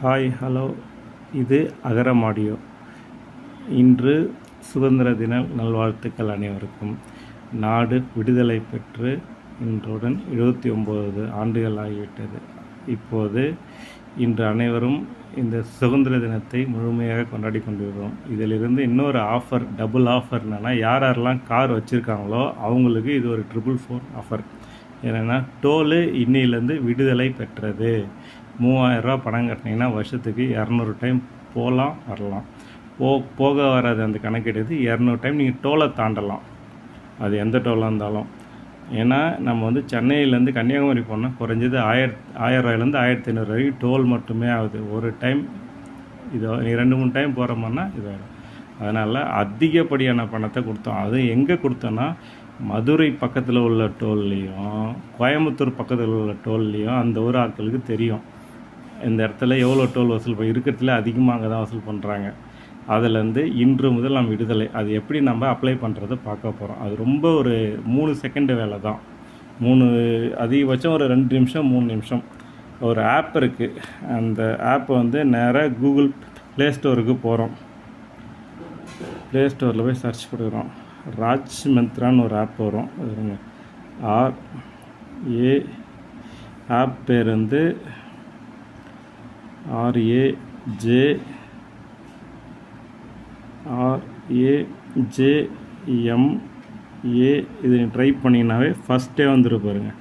Hi hello, இது அகரம் audio. இன்று சுதந்திர தின நல்வாழ்த்துக்கள் அனைவருக்கும். நாடு விடுதலை பெற்று இன்றுடன் 79 ஆண்டுகள் ஆகிவிட்டது. இப்போது இன்று அனைவரும் இந்த சுதந்திர தினத்தை முழுமையாக கொண்டாடி கொண்டிருக்கிறோம். இதிலிருந்து இன்னொரு ஆஃபர், டபுள் ஆஃபர் என்னென்னா, யாரெல்லாம் கார் வச்சுருக்காங்களோ அவங்களுக்கு இது ஒரு 444 ஆஃபர். என்னென்னா, டோலு இன்னிலேருந்து விடுதலை பெற்றது. 3000 ரூபா பணம் கட்டினீங்கன்னா வருஷத்துக்கு 200 டைம் போகலாம் வரலாம். போக வராது அந்த கணக்கெடுத்து 200 டைம் நீங்கள் டோலை தாண்டலாம். அது எந்த டோலாக இருந்தாலும். ஏன்னா நம்ம சென்னையிலேருந்து கன்னியாகுமரி போனால் குறைஞ்சது 1000 ரூபாயிலேருந்து 1500 வரைக்கும் டோல் மட்டுமே ஆகுது ஒரு டைம். இதோ நீ 2-3 டைம் போகிற மாதிரினா இதாகிடும். அதனால் அதிகப்படியான பணத்தை கொடுத்தோம். அது எங்கே கொடுத்தோன்னா, மதுரை பக்கத்தில் உள்ள டோல்லையும் கோயம்புத்தூர் பக்கத்தில் உள்ள டோல்லையும் அந்த ஊர் ஆட்களுக்கு தெரியும் இந்த இடத்துல எவ்வளோ டோல் வசூல் இருக்கிறதுல அதிகமாக அங்கே தான் வசூல் பண்ணுறாங்க. அதிலேருந்து இன்று முதல் நம்ம விடுதலை, அது எப்படி நம்ம அப்ளை பண்ணுறதை பார்க்க போகிறோம். அது ரொம்ப ஒரு 3 செகண்ட் வேலை தான். அதிகபட்சம் ஒரு 2 நிமிஷம் 3 நிமிஷம். ஒரு ஆப் இருக்குது. அந்த ஆப்பை நேராக கூகுள் ப்ளே ஸ்டோருக்கு போகிறோம். ப்ளே ஸ்டோரில் போய் சர்ச் கொடுக்குறோம். ராஜ் மந்த்ரான்னு ஒரு ஆப் வரும். RA ஆப் பேர் RAJMA. இது ட்ரை பண்ணிங்கனாவே ஃபஸ்ட்டே பாருங்கள்.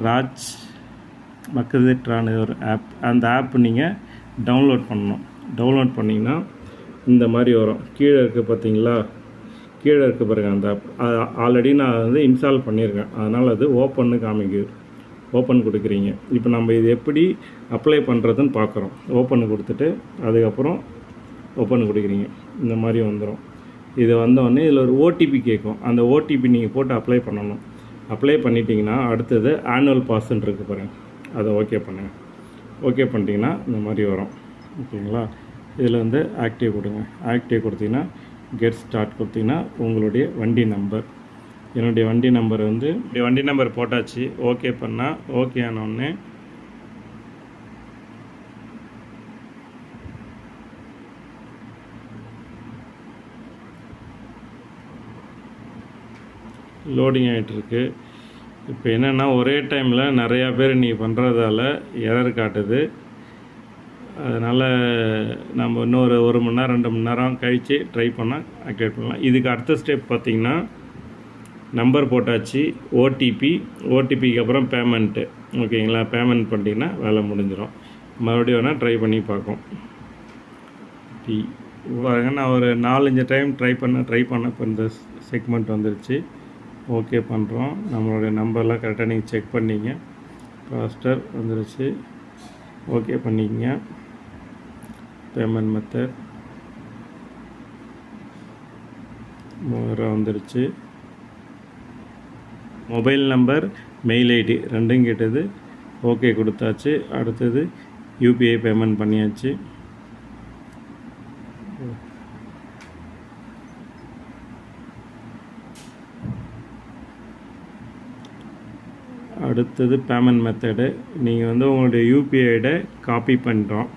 ராஜ் மக்கதிற்றான ஒரு ஆப். அந்த ஆப் நீங்கள் டவுன்லோட் பண்ணணும். டவுன்லோட் பண்ணிங்கன்னா இந்த மாதிரி வரும். கீழே இருக்குது பார்த்தீங்களா, கீழே இருக்க பாருங்கள் அந்த ஆப். ஆல்ரெடி நான் இன்ஸ்டால் பண்ணியிருக்கேன். அதனால் அது ஓப்பன்னு காமிக்குது. ஓப்பன் கொடுக்குறீங்க. இப்போ நம்ம இது எப்படி அப்ளை பண்ணுறதுன்னு பார்க்குறோம். ஓப்பன் கொடுத்துட்டு அதுக்கப்புறம் ஓப்பன் கொடுக்குறீங்க. இந்த மாதிரி வந்துடும். இது வந்தோடனே இதில் ஒரு ஓடிபி கேட்கும். அந்த ஓடிபி நீங்கள் போட்டு அப்ளை பண்ணணும். அப்ளை பண்ணிட்டீங்கன்னா அடுத்தது ஆனுவல் பாஸ்ன்னு இருக்குது பாருங்கள், அதை ஓகே பண்ணுங்கள். ஓகே பண்ணிட்டீங்கன்னா இந்த மாதிரி வரும். ஓகேங்களா. இதில் ஆக்டிவ் கொடுங்க. ஆக்டிவ் கொடுத்தீங்கன்னா கெட் ஸ்டார்ட் கொடுத்தீங்கன்னா உங்களுடைய வண்டி நம்பர், என்னுடைய வண்டி நம்பர் வண்டி நம்பர் போட்டாச்சு. ஓகே பண்ணால் ஓகே ஆனோடனே லோடிங் ஆகிட்டுருக்கு. இப்போ என்னென்னா, ஒரே டைமில் நிறையா பேர் நீங்கள் பண்ணுறதால எரர் காட்டுது. அதனால் நம்ம இன்னொரு 1 மணி நேரம் 2 மணி நேரம் கழித்து ட்ரை பண்ணால் ஆக்டிவேட் பண்ணலாம். இதுக்கு அடுத்த ஸ்டெப் பார்த்திங்கன்னா, நம்பர் போட்டாச்சு, ஓடிபிக்கு அப்புறம் பேமெண்ட்டு. ஓகேங்களா. பேமெண்ட் பண்ணிட்டீங்கன்னா வேலை முடிஞ்சிடும். மறுபடியும் வேணால் ட்ரை பண்ணி பார்க்கும். பாருங்க, நான் ஒரு 4-5 டைம் ட்ரை பண்ண இப்போ இந்த செக்மெண்ட் வந்துருச்சு. ஓகே பண்ணுறோம். நம்மளுடைய நம்பர்லாம் கரெக்டாக நீங்கள் செக் பண்ணிங்க. பாஸ்டர் வந்துருச்சு. ஓகே பண்ணிக்கங்க. பேமெண்ட் மெத்தட் 3000 வந்துருச்சு. மொபைல் நம்பர், மெயில் ஐடி ரெண்டும் கேட்டது. ஓகே கொடுத்தாச்சு. அடுத்தது யூபிஐ பேமெண்ட் பண்ணியாச்சு. அடுத்தது பேமெண்ட் மெத்தடு. நீங்கள் உங்களுடைய யூபிஐ காப்பி பண்ணுறோம்.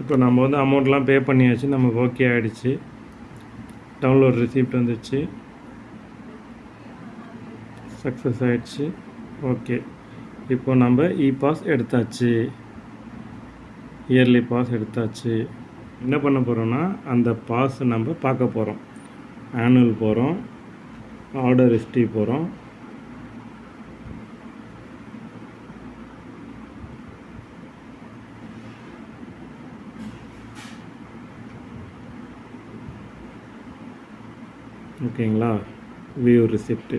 இப்போ நம்ம அமௌண்ட்லாம் பே பண்ணியாச்சு. நமக்கு ஓகே ஆகிடுச்சு. டவுன்லோட் ரிசிப்ட் வந்துச்சு. சக்ஸஸ் ஆகிடுச்சு. ஓகே. இப்போ நம்ம இ-பாஸ் எடுத்தாச்சு. இயர்லி பாஸ் எடுத்தாச்சு. என்ன பண்ண போகிறோன்னா, அந்த பாஸ் நம்ம பார்க்க போகிறோம். ஆனுவல் போகிறோம். ஆர்டர் ஹிஸ்ட்ரி போகிறோம். ஓகேங்களா. வியூ ரிசிப்ட்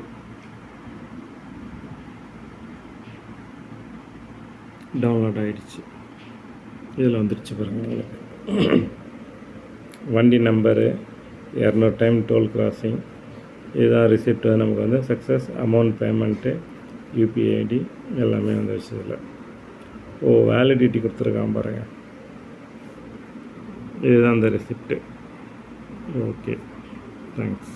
டவுன்லோட் ஆகிடுச்சு. இதில் வந்துடுச்சு பாருங்கள். வண்டி நம்பரு, 200 டைம் டோல் கிராசிங், இதுதான் ரிசிப்ட். நமக்கு success, amount payment, UPI ID எல்லாமே வந்துடுச்சு. இதில் வேலிடிட்டி கொடுத்துருக்கான் பாருங்கள். இதுதான் அந்த ரிசிப்ட்டு. Okay, thanks.